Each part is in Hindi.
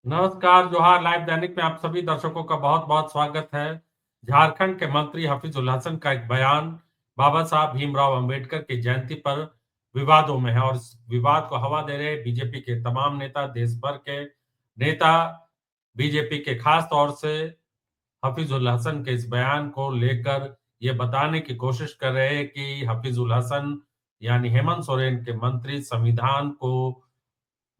नमस्कार, जोहार लाइव दैनिक में आप सभी दर्शकों का बहुत बहुत स्वागत है। झारखंड के मंत्री हफीजुल हसन का एक बयान बाबा साहब भीमराव अंबेडकर की जयंती पर विवादों में है और इस विवाद को हवा दे रहे बीजेपी के तमाम नेता, देश भर के नेता बीजेपी के खास तौर से हफीजुल हसन के इस बयान को लेकर ये बताने की कोशिश कर रहे हैं कि हफीजुल हसन यानी हेमंत सोरेन के मंत्री संविधान को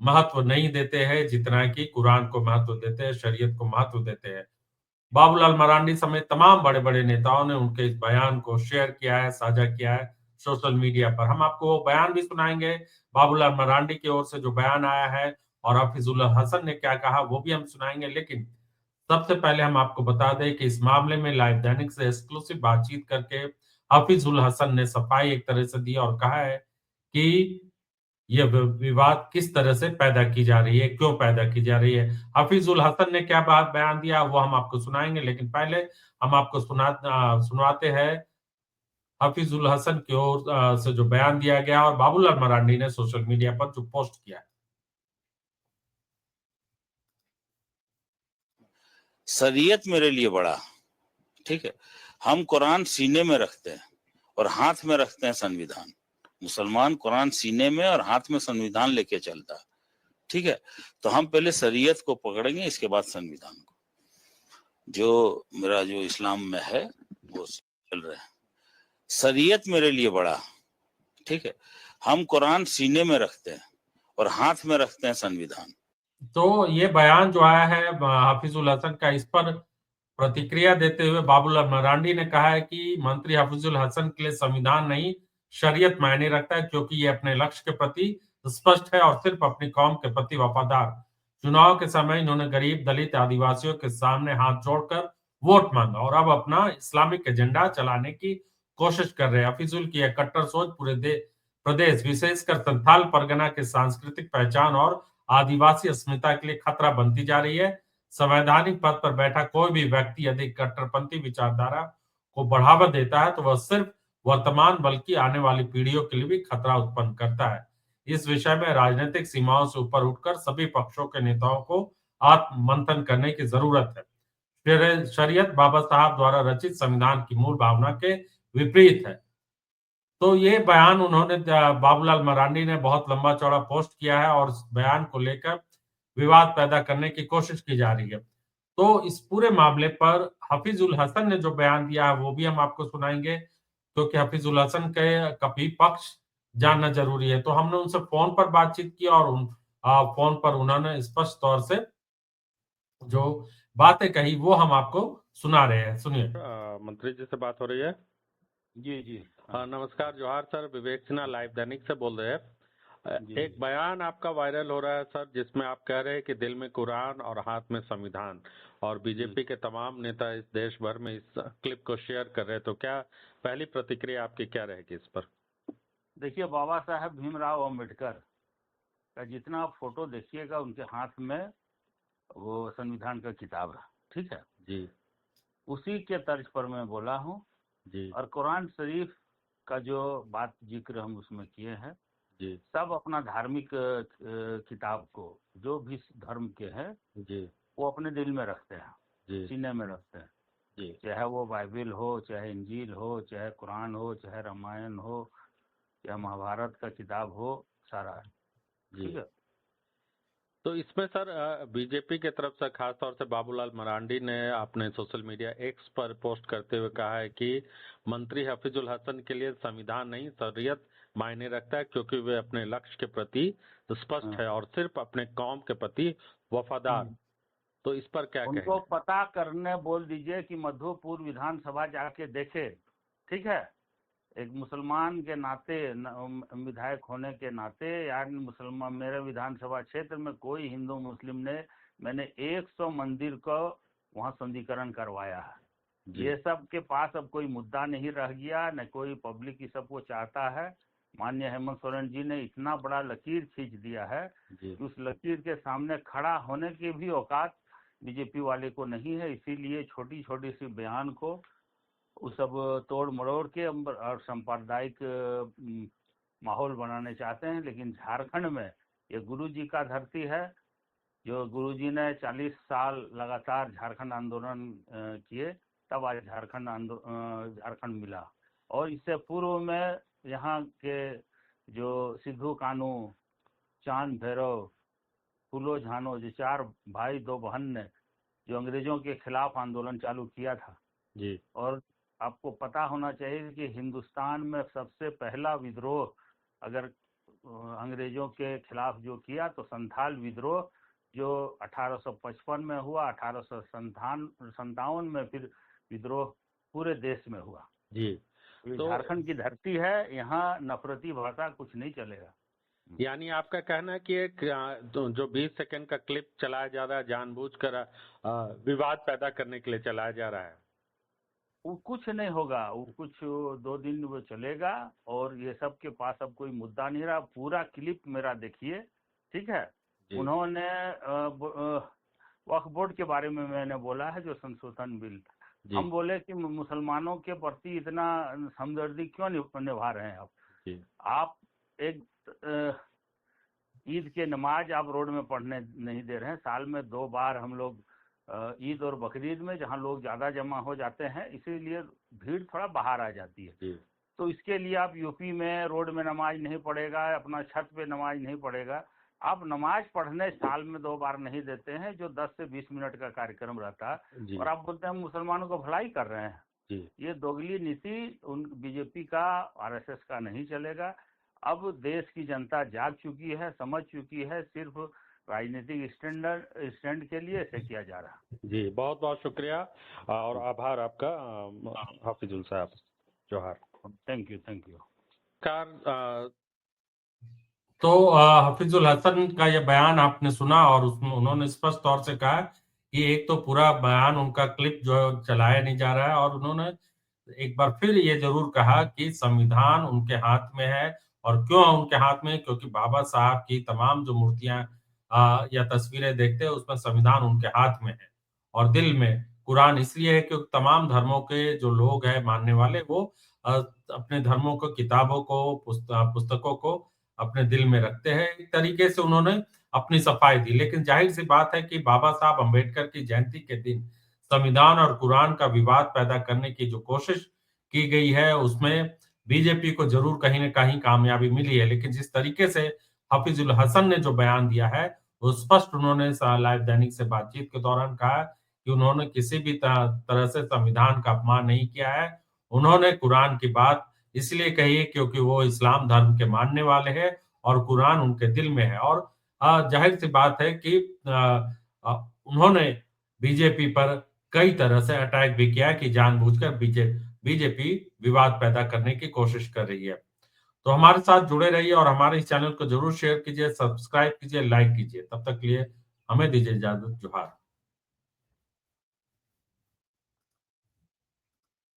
महत्व नहीं देते हैं जितना कि कुरान को महत्व देते हैं, शरीयत को महत्व देते हैं। बाबूलाल मरांडी समेत तमाम बड़े-बड़े नेताओं ने उनके इस बयान को शेयर किया है, साझा किया है सोशल मीडिया पर। हम आपको वो बयान भी सुनाएँगे, बाबूलाल मरांडी की ओर से जो बयान आया है और हफीजुल हसन ने क्या कहा वो भी हम सुनाएँगे। लेकिन सबसे पहले हम आपको बता दें कि इस मामले में लाइव दैनिक से एक्सक्लूसिव बातचीत करके हफीजुल हसन ने सफाई एक तरह से दी और कहा है कि ये विवाद किस तरह से पैदा की जा रही है, क्यों पैदा की जा रही है। हफीजुल हसन ने क्या बयान दिया वो हम आपको सुनाएँगे, लेकिन पहले हम आपको सुनवाते हैं हफीजुल हसन की ओर से जो बयान दिया गया और बाबूलाल मरांडी ने सोशल मीडिया पर जो पोस्ट किया है। शरीयत मेरे लिए बड़ा, ठीक है। हम कुरान सीने में रखते हैं और हाथ में रखते हैं संविधान। मुसलमान कुरान सीने में और हाथ में संविधान लेके चलता है, ठीक है। तो हम पहले शरीयत को पकड़ेंगे, इसके बाद संविधान को। जो मेरा जो इस्लाम में है वो चल रहा है। शरीयत मेरे लिए बड़ा, ठीक है। हम कुरान सीने में रखते हैं और हाथ में रखते हैं संविधान। तो ये बयान जो आया है हफीजुल हसन का, इस पर प्रतिक्रिया देते हुए बाबूलाल मरांडी ने कहा है कि मंत्री हफीजुल हसन के लिए संविधान नहीं, शरीयत मायने रखता है क्योंकि ये अपने लक्ष्य के प्रति स्पष्ट है और सिर्फ अपनी कौम के प्रति वफादार। चुनाव के समय इन्होंने गरीब, दलित, आदिवासियों के सामने हाथ जोड़कर वोट मांगा और अब अपना इस्लामिक एजेंडा चलाने की कोशिश कर रहे हैं। हफीजुल की यह कट्टर सोच पूरे प्रदेश, विशेषकर संथाल परगना की सांस्कृतिक पहचान और आदिवासी अस्मिता के लिए खतरा बनती जा रही है। संवैधानिक पद पर बैठा कोई भी व्यक्ति यदि कट्टरपंथी विचारधारा को बढ़ावा देता है तो वह सिर्फ वर्तमान बल्कि आने वाली पीढ़ियों के लिए भी खतरा उत्पन्न करता है। इस विषय में राजनीतिक सीमाओं से ऊपर उठकर सभी पक्षों के नेताओं को आत्म मंथन करने की जरूरत है। शरीयत बाबा साहब द्वारा रचित संविधान की मूल भावना के विपरीत है। तो ये बयान उन्होंने बाबूलाल मरांडी ने बहुत लंबा चौड़ा पोस्ट किया है और इस बयान को लेकर विवाद पैदा करने की कोशिश की जा रही है। तो इस पूरे मामले पर हफीजुल हसन ने जो बयान दिया है वो भी हम आपको सुनाएँगे, क्योंकि हफीजुल हसन के का भी पक्ष जानना ज़रूरी है। तो हमने उनसे फ़ोन पर बातचीत की और फ़ोन पर उन्होंने स्पष्ट तौर से जो बातें कही वो हम आपको सुना रहे हैं। सुनिए। मंत्री जी से बात हो रही है। जी जी हाँ, नमस्कार, जोहार सर। विवेक सिन्हा लाइव दैनिक से बोल रहे हैं। एक बयान आपका वायरल हो रहा है सर, जिसमें आप कह रहे हैं कि दिल में कुरान और हाथ में संविधान, और बीजेपी के तमाम नेता इस देश भर में इस क्लिप को शेयर कर रहे हैं। तो क्या पहली प्रतिक्रिया आपकी क्या रहेगी इस पर? देखिए, बाबा साहब भीमराव अंबेडकर का जितना आप फोटो देखिएगा उनके हाथ में वो संविधान का किताब है, ठीक है जी उसी के तर्ज पर मैं बोला हूँ। जी और कुरान शरीफ का जो बात जिक्र हम उसमें किए हैं, जी सब अपना धार्मिक किताब को जो भी धर्म के हैं जी वो अपने दिल में रखते हैं, जी सीने में रखते हैं। जी चाहे वो बाइबिल हो, चाहे इंजील हो, चाहे कुरान हो, चाहे रामायण हो, चाहे महाभारत का किताब हो, सारा, ठीक जी। है। तो इसमें सर बीजेपी के तरफ से खास तौर से बाबूलाल मरांडी ने अपने सोशल मीडिया एक्स पर पोस्ट करते हुए कहा है कि मंत्री हफीजुल हसन के लिए संविधान नहीं, शरीयत मायने रखता है क्योंकि वे अपने लक्ष्य के प्रति स्पष्ट है और सिर्फ अपने कौम के प्रति वफादार। तो इस पर क्या उनको कहेंगे? पता करने बोल दीजिए कि मधुपुर विधानसभा जाके देखे, ठीक है। एक मुसलमान के नाते, विधायक होने के नाते, यार मुसलमान, मेरे विधानसभा क्षेत्र में कोई हिंदू मुस्लिम ने, मैंने 100 मंदिर को वहाँ संधिकरण करवाया है। ये सब के पास अब कोई मुद्दा नहीं रह गया, न कोई पब्लिक इस सब को चाहता है। माननीय हेमंत सोरेन जी ने इतना बड़ा लकीर खींच दिया है कि उस लकीर के सामने खड़ा होने की भी औकात बीजेपी वाले को नहीं है। इसीलिए छोटी छोटी सी बयान को वो सब तोड़ मरोड़ के और सांप्रदायिक माहौल बनाने चाहते हैं। लेकिन झारखंड में ये गुरु जी का धरती है, जो गुरुजी ने 40 साल लगातार झारखंड आंदोलन किए, तब आज झारखंड मिला। और इससे पूर्व में यहाँ के जो सिद्धू कानू, चांद भैरव, फूलो झानो, जो 4 भाई 2 बहन ने जो अंग्रेजों के खिलाफ आंदोलन चालू किया था जी। और आपको पता होना चाहिए कि हिंदुस्तान में सबसे पहला विद्रोह अगर अंग्रेजों के खिलाफ जो किया तो संथाल विद्रोह, जो 1855 में हुआ, 1857 में फिर विद्रोह पूरे देश में हुआ। जी, तो झारखंड की धरती है, यहाँ नफरती भाषा कुछ नहीं चलेगा। यानी आपका कहना है कि एक जो 20 सेकंड का क्लिप चलाया जा रहा है, जानबूझकर विवाद पैदा करने के लिए चलाया जा रहा है? वो कुछ नहीं होगा, वो कुछ 2 दिन वो चलेगा और ये सब के पास अब कोई मुद्दा नहीं रहा। पूरा क्लिप मेरा देखिए, ठीक है। उन्होंने वक्फ बोर्ड के बारे में मैंने बोला है, जो संशोधन बिल, हम बोले कि मुसलमानों के प्रति इतना हमदर्दी क्यों निभा रहे हैं आप? आप एक ईद के नमाज आप रोड में पढ़ने नहीं दे रहे हैं। साल में 2 बार हम लोग ईद और बकरीद में, जहां लोग ज्यादा जमा हो जाते हैं, इसीलिए भीड़ थोड़ा बाहर आ जाती है। तो इसके लिए आप यूपी में रोड में नमाज नहीं पढ़ेगा, अपना छत पे नमाज नहीं पढ़ेगा। आप नमाज पढ़ने साल में 2 बार नहीं देते हैं, जो 10 से 20 मिनट का कार्यक्रम रहता है, और आप बोलते हैं मुसलमानों को भलाई कर रहे हैं। ये दोगली नीति उन बीजेपी का, आरएसएस का नहीं चलेगा। अब देश की जनता जाग चुकी है, समझ चुकी है, सिर्फ राजनीतिक स्टैंड के लिए ऐसे किया जा रहा है। जी, बहुत बहुत शुक्रिया और आभार आपका हाफिजुल साहब। जोहार। Thank you, thank you. तो हफीजुल हसन का ये बयान आपने सुना और उसमें उन्होंने स्पष्ट तौर से कहा कि एक तो पूरा बयान उनका क्लिप जो है चलाया नहीं जा रहा है, और उन्होंने एक बार फिर ये जरूर कहा कि संविधान उनके हाथ में है। और क्यों उनके हाथ में? क्योंकि बाबा साहब की तमाम जो मूर्तियां या तस्वीरें देखते हैं उसमें संविधान उनके हाथ में है, और दिल में कुरान इसलिए है क्योंकि तमाम धर्मों के जो लोग हैं मानने वाले, वो अपने धर्मों को, किताबों को, पुस्तकों को अपने दिल में रखते हैं। एक तरीके से उन्होंने अपनी सफाई दी। लेकिन जाहिर सी बात है कि बाबा साहब अम्बेडकर की जयंती के दिन संविधान और कुरान का विवाद पैदा करने की जो कोशिश की गई है, उसमें बीजेपी को जरूर कहीं न कहीं कामयाबी मिली है। लेकिन जिस तरीके से हफीजुल हसन ने जो बयान दिया है, वो स्पष्ट उन्होंने लाइव दैनिक से बातचीत के दौरान कहा कि उन्होंने किसी भी तरह से संविधान का अपमान नहीं किया है। उन्होंने कुरान की बात इसलिए कही है क्योंकि वो इस्लाम धर्म के मानने वाले हैं और कुरान उनके दिल में है। और जाहिर सी बात है कि उन्होंने बीजेपी पर कई तरह से अटैक भी किया कि जानबूझकर बीजेपी विवाद पैदा करने की कोशिश कर रही है। तो हमारे साथ जुड़े रहिए और हमारे इस चैनल को जरूर शेयर कीजिए, सब्सक्राइब कीजिए, लाइक कीजिए। तब तक के लिए हमें दीजिए इजाजत। जोहार।